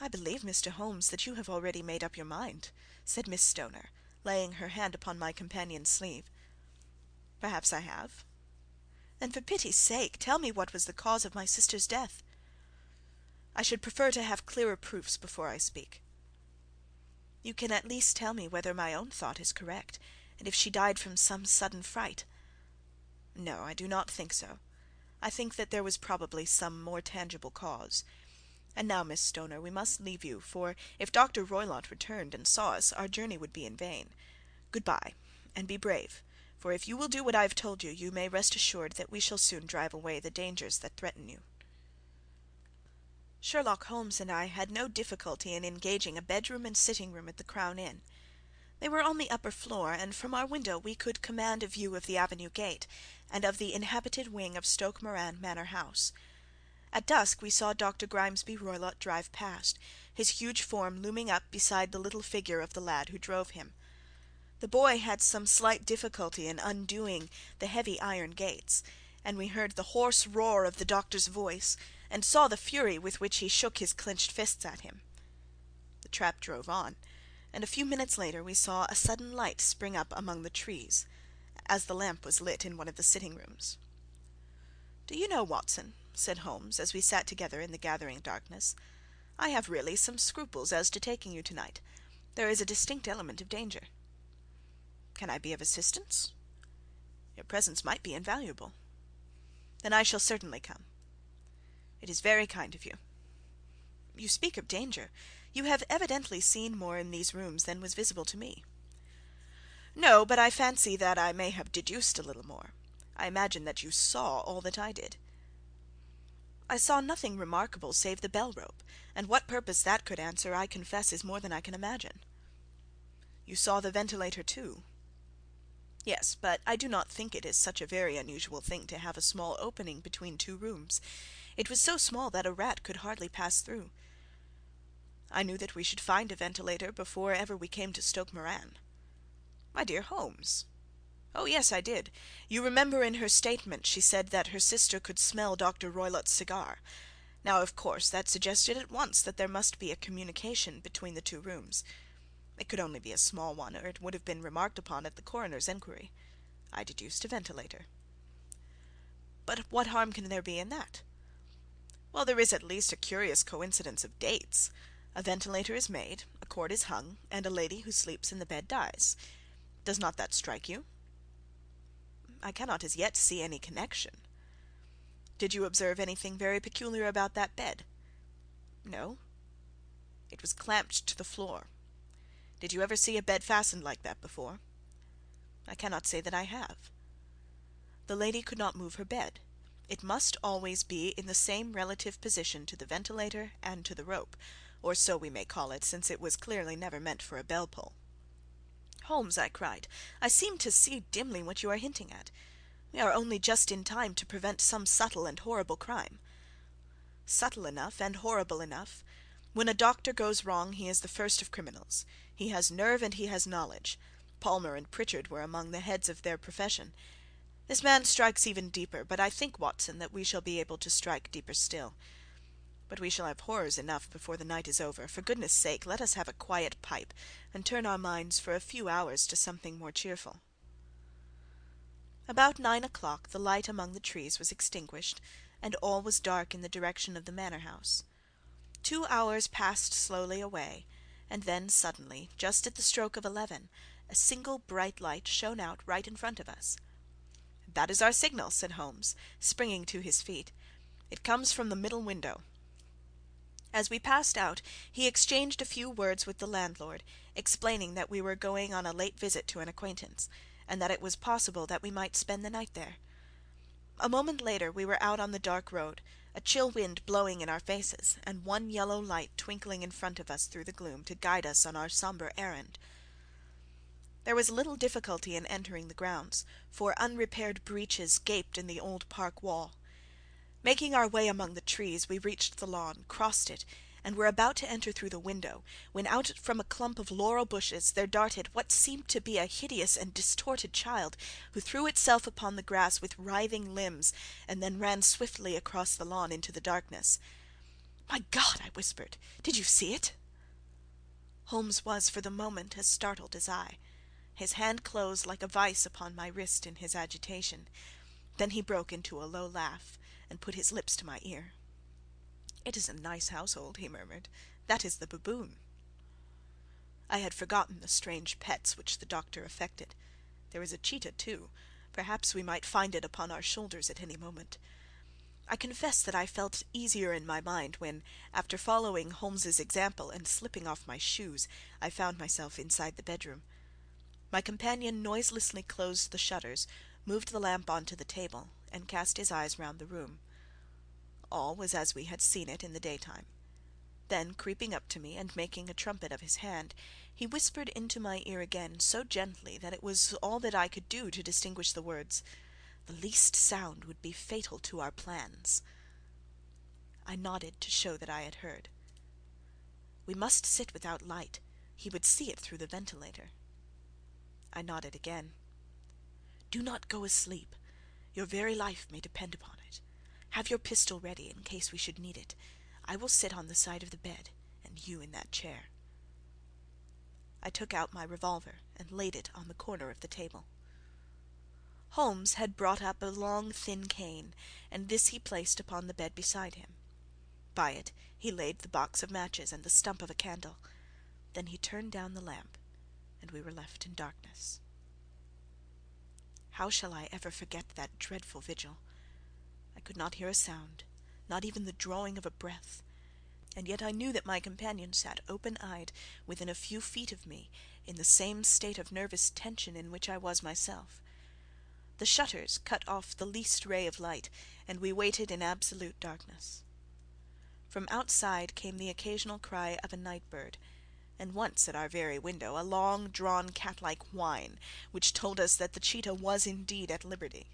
"I believe, Mr. Holmes, that you have already made up your mind," said Miss Stoner, laying her hand upon my companion's sleeve. "Perhaps I have." "Then for pity's sake tell me what was the cause of my sister's death." "I should prefer to have clearer proofs before I speak." "You can at least tell me whether my own thought is correct, and if she died from some sudden fright." "No, I do not think so. I think that there was probably some more tangible cause. And now, Miss Stoner, we must leave you, for if Dr. Roylott returned and saw us, our journey would be in vain. Good bye, and be brave, For if you will do what I have told you, you may rest assured that we shall soon drive away the dangers that threaten you." Sherlock Holmes and I had no difficulty in engaging a bedroom and sitting room at the Crown Inn. They were on the upper floor, and from our window we could command a view of the avenue gate, and of the inhabited wing of Stoke Moran Manor House. At dusk we saw Dr. Grimesby Roylott drive past, his huge form looming up beside the little figure of the lad who drove him. The boy had some slight difficulty in undoing the heavy iron gates, and we heard the hoarse roar of the doctor's voice, and saw the fury with which he shook his clenched fists at him. The trap drove on, and a few minutes later we saw a sudden light spring up among the trees, as the lamp was lit in one of the sitting rooms. "Do you know, Watson," said Holmes, as we sat together in the gathering darkness, "I have really some scruples as to taking you tonight. There is a distinct element of danger." "Can I be of assistance?" "Your presence might be invaluable." "Then I shall certainly come." "It is very kind of you." "You speak of danger. You have evidently seen more in these rooms than was visible to me." "No, but I fancy that I may have deduced a little more. I imagine that you saw all that I did." "I saw nothing remarkable save the bell rope, and what purpose that could answer I confess is more than I can imagine." "You saw the ventilator too?" "Yes, but I do not think it is such a very unusual thing to have a small opening between two rooms. It was so small that a rat could hardly pass through." "I knew that we should find a ventilator before ever we came to Stoke Moran." "My dear Holmes!" "Oh yes, I did. You remember in her statement she said that her sister could smell Dr. Roylott's cigar. Now, of course, that suggested at once that there must be a communication between the two rooms. It could only be a small one, or it would have been remarked upon at the coroner's inquiry. I deduced a ventilator." "But what harm can there be in that?" "Well, there is at least a curious coincidence of dates. A ventilator is made, a cord is hung, and a lady who sleeps in the bed dies. Does not that strike you?" "I cannot as yet see any connection." "Did you observe anything very peculiar about that bed?" "No." "It was clamped to the floor. Did you ever see a bed fastened like that before?" "I cannot say that I have." "The lady could not move her bed. It must always be in the same relative position to the ventilator and to the rope, or so we may call it, since it was clearly never meant for a bell pull." "Holmes," I cried, "I seem to see dimly what you are hinting at. We are only just in time to prevent some subtle and horrible crime." "Subtle enough and horrible enough. When a doctor goes wrong he is the first of criminals. He has nerve and he has knowledge. Palmer and Pritchard were among the heads of their profession. This man strikes even deeper, but I think, Watson, that we shall be able to strike deeper still. But we shall have horrors enough before the night is over. For goodness' sake, let us have a quiet pipe, and turn our minds for a few hours to something more cheerful." About 9 o'clock the light among the trees was extinguished, and all was dark in the direction of the manor house. 2 hours passed slowly away, and then suddenly, just at the stroke of 11, a single bright light shone out right in front of us. "That is our signal," said Holmes, springing to his feet. "It comes from the middle window." As we passed out he exchanged a few words with the landlord, explaining that we were going on a late visit to an acquaintance, and that it was possible that we might spend the night there. A moment later we were out on the dark road, a chill wind blowing in our faces, and one yellow light twinkling in front of us through the gloom to guide us on our sombre errand. There was little difficulty in entering the grounds, for unrepaired breaches gaped in the old park wall. Making our way among the trees, we reached the lawn, crossed it, and were about to enter through the window, when out from a clump of laurel bushes there darted what seemed to be a hideous and distorted child, who threw itself upon the grass with writhing limbs, and then ran swiftly across the lawn into the darkness. "My God!" I whispered. "Did you see it?" Holmes was for the moment as startled as I. His hand closed like a vice upon my wrist in his agitation. Then he broke into a low laugh, and put his lips to my ear. "It is a nice household," he murmured. "That is the baboon." I had forgotten the strange pets which the doctor affected. There was a cheetah too. Perhaps we might find it upon our shoulders at any moment. I confess that I felt easier in my mind when, after following Holmes's example and slipping off my shoes, I found myself inside the bedroom. My companion noiselessly closed the shutters, moved the lamp on to the table, and cast his eyes round the room. All was as we had seen it in the daytime. Then, creeping up to me, and making a trumpet of his hand, he whispered into my ear again so gently that it was all that I could do to distinguish the words, "The least sound would be fatal to our plans." I nodded to show that I had heard. "We must sit without light. He would see it through the ventilator." I nodded again. "Do not go asleep. Your very life may depend upon it. Have your pistol ready in case we should need it. I will sit on the side of the bed, and you in that chair." I took out my revolver and laid it on the corner of the table. Holmes had brought up a long thin cane, and this he placed upon the bed beside him. By it he laid the box of matches and the stump of a candle. Then he turned down the lamp, and we were left in darkness. How shall I ever forget that dreadful vigil? I could not hear a sound, not even the drawing of a breath, and yet I knew that my companion sat open-eyed within a few feet of me, in the same state of nervous tension in which I was myself. The shutters cut off the least ray of light, and we waited in absolute darkness. From outside came the occasional cry of a night-bird, and once at our very window a long-drawn cat-like whine, which told us that the cheetah was indeed at liberty.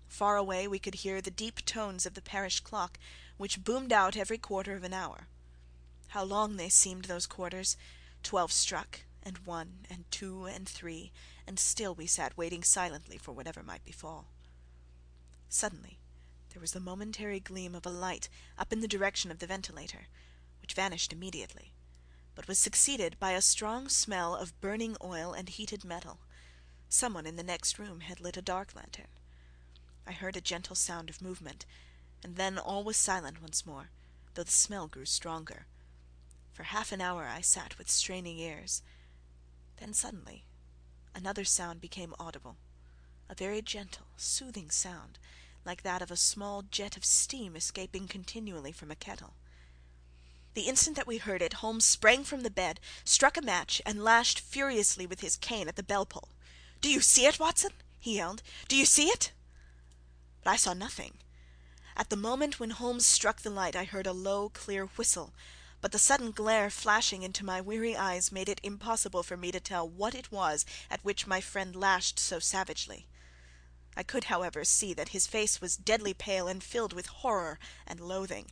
Far away we could hear the deep tones of the parish clock, which boomed out every quarter of an hour. How long they seemed, those quarters! 12 struck, and 1, and 2, and 3, and still we sat waiting silently for whatever might befall. Suddenly there was the momentary gleam of a light up in the direction of the ventilator, which vanished immediately, but was succeeded by a strong smell of burning oil and heated metal. Someone in the next room had lit a dark lantern. I heard a gentle sound of movement, and then all was silent once more, though the smell grew stronger. For half an hour I sat with straining ears. Then suddenly another sound became audible, a very gentle, soothing sound, like that of a small jet of steam escaping continually from a kettle. The instant that we heard it, Holmes sprang from the bed, struck a match, and lashed furiously with his cane at the bell-pull. "Do you see it, Watson?" he yelled. "Do you see it?" But I saw nothing. At the moment when Holmes struck the light I heard a low, clear whistle, but the sudden glare flashing into my weary eyes made it impossible for me to tell what it was at which my friend lashed so savagely. I could, however, see that his face was deadly pale and filled with horror and loathing.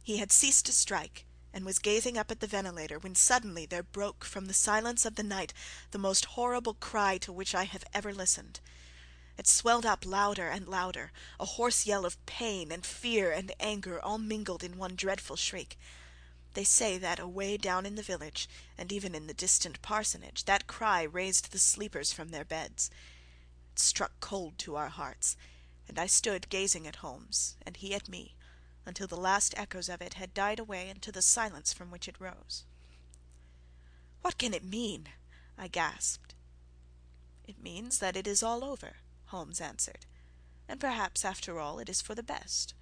He had ceased to strike, and was gazing up at the ventilator, when suddenly there broke from the silence of the night the most horrible cry to which I have ever listened. It swelled up louder and louder, a hoarse yell of pain and fear and anger all mingled in one dreadful shriek. They say that away down in the village, and even in the distant parsonage, that cry raised the sleepers from their beds. It struck cold to our hearts, and I stood gazing at Holmes, and he at me, until the last echoes of it had died away into the silence from which it rose. "What can it mean?" I gasped. "It means that it is all over," Holmes answered, "and perhaps, after all, it is for the best.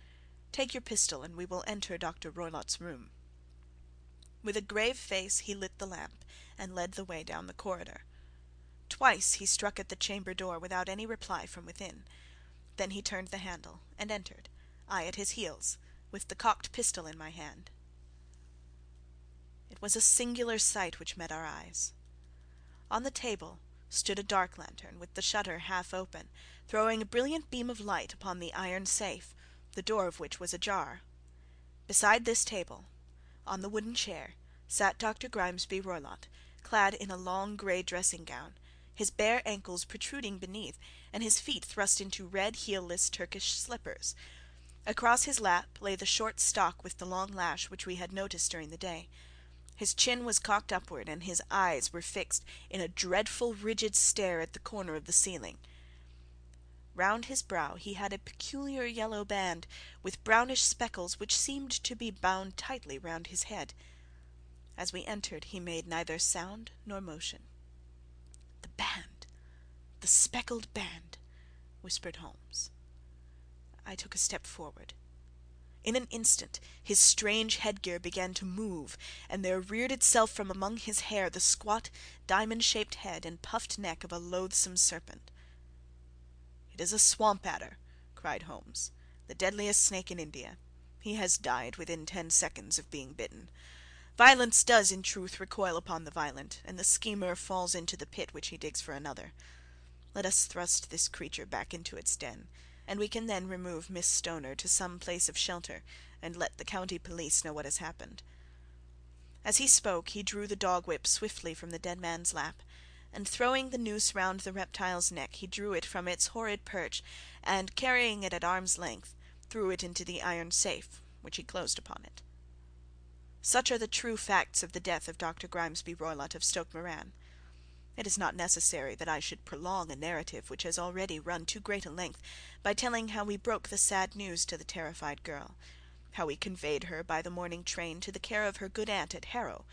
Take your pistol, and we will enter Dr. Roylott's room." With a grave face he lit the lamp, and led the way down the corridor. Twice he struck at the chamber door without any reply from within. Then he turned the handle, and entered, I at his heels, with the cocked pistol in my hand. It was a singular sight which met our eyes. On the table stood a dark lantern with the shutter half open, throwing a brilliant beam of light upon the iron safe, the door of which was ajar. Beside this table, on the wooden chair, sat Dr. Grimesby Roylott, clad in a long grey dressing-gown, his bare ankles protruding beneath, and his feet thrust into red heel-less Turkish slippers. Across his lap lay the short stock with the long lash which we had noticed during the day. His chin was cocked upward, and his eyes were fixed in a dreadful rigid stare at the corner of the ceiling. Round his brow he had a peculiar yellow band, with brownish speckles which seemed to be bound tightly round his head. As we entered he made neither sound nor motion. "The band! The speckled band!" whispered Holmes. I took a step forward. In an instant his strange headgear began to move, and there reared itself from among his hair the squat, diamond-shaped head and puffed neck of a loathsome serpent. "It is a swamp adder," cried Holmes, "the deadliest snake in India. He has died within 10 seconds of being bitten. Violence does, in truth, recoil upon the violent, and the schemer falls into the pit which he digs for another. Let us thrust this creature back into its den, and we can then remove Miss Stoner to some place of shelter, and let the county police know what has happened." As he spoke he drew the dog whip swiftly from the dead man's lap, and throwing the noose round the reptile's neck, he drew it from its horrid perch, and, carrying it at arm's length, threw it into the iron safe, which he closed upon it. Such are the true facts of the death of Dr. Grimesby Roylott of Stoke Moran. It is not necessary that I should prolong a narrative which has already run too great a length, by telling how we broke the sad news to the terrified girl, how we conveyed her by the morning train to the care of her good aunt at Harrow,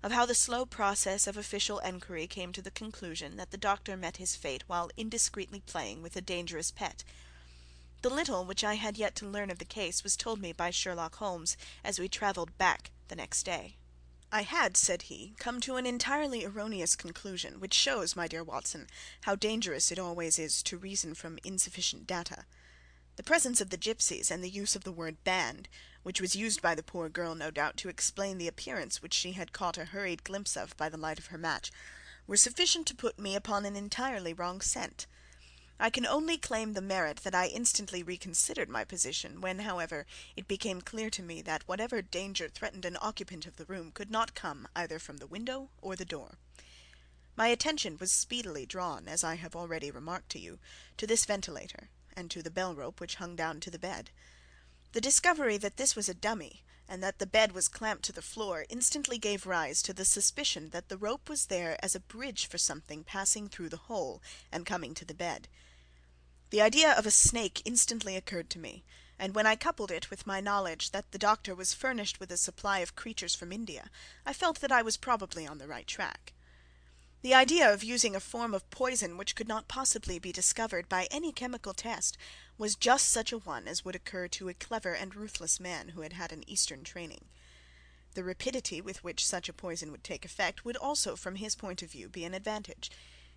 of how the slow process of official enquiry came to the conclusion that the doctor met his fate while indiscreetly playing with a dangerous pet. The little which I had yet to learn of the case was told me by Sherlock Holmes as we travelled back the next day. "I had," said he, "come to an entirely erroneous conclusion, which shows, my dear Watson, how dangerous it always is to reason from insufficient data. The presence of the gipsies, and the use of the word band, which was used by the poor girl, no doubt, to explain the appearance which she had caught a hurried glimpse of by the light of her match, were sufficient to put me upon an entirely wrong scent. I can only claim the merit that I instantly reconsidered my position, when, however, it became clear to me that whatever danger threatened an occupant of the room could not come either from the window or the door. My attention was speedily drawn, as I have already remarked to you, to this ventilator, and to the bell rope which hung down to the bed. The discovery that this was a dummy, and that the bed was clamped to the floor, instantly gave rise to the suspicion that the rope was there as a bridge for something passing through the hole and coming to the bed. The idea of a snake instantly occurred to me, and when I coupled it with my knowledge that the doctor was furnished with a supply of creatures from India, I felt that I was probably on the right track. The idea of using a form of poison which could not possibly be discovered by any chemical test was just such a one as would occur to a clever and ruthless man who had had an Eastern training. The rapidity with which such a poison would take effect would also, from his point of view, be an advantage.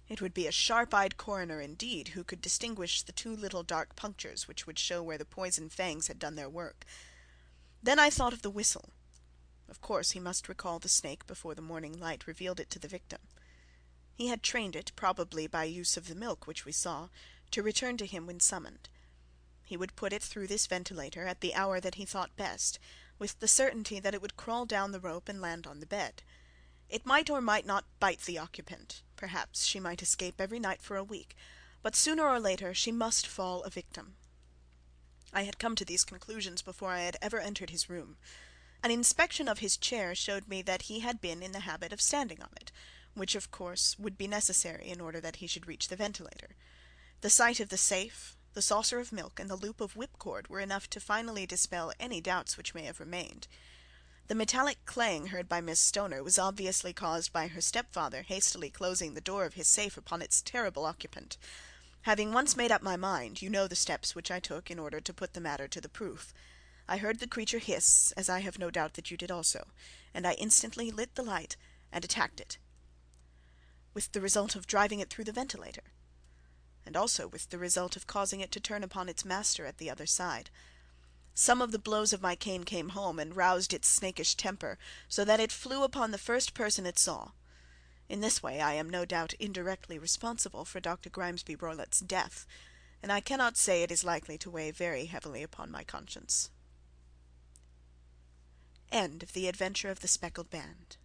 It would be a sharp-eyed coroner indeed who could distinguish the 2 little dark punctures which would show where the poison fangs had done their work. Then I thought of the whistle. Of course he must recall the snake before the morning light revealed it to the victim. He had trained it, probably by use of the milk which we saw, to return to him when summoned. He would put it through this ventilator at the hour that he thought best, with the certainty that it would crawl down the rope and land on the bed. It might or might not bite the occupant. Perhaps she might escape every night for a week, but sooner or later she must fall a victim. I had come to these conclusions before I had ever entered his room. An inspection of his chair showed me that he had been in the habit of standing on it, which of course would be necessary in order that he should reach the ventilator. The sight of the safe, the saucer of milk, and the loop of whipcord were enough to finally dispel any doubts which may have remained. The metallic clang heard by Miss Stoner was obviously caused by her stepfather hastily closing the door of his safe upon its terrible occupant. Having once made up my mind, you know the steps which I took in order to put the matter to the proof. I heard the creature hiss, as I have no doubt that you did also, and I instantly lit the light and attacked it, with the result of driving it through the ventilator, and also with the result of causing it to turn upon its master at the other side. Some of the blows of my cane came home and roused its snakish temper, so that it flew upon the first person it saw. In this way I am no doubt indirectly responsible for Dr. Grimesby Roylott's death, and I cannot say it is likely to weigh very heavily upon my conscience. End of The Adventure of the Speckled Band.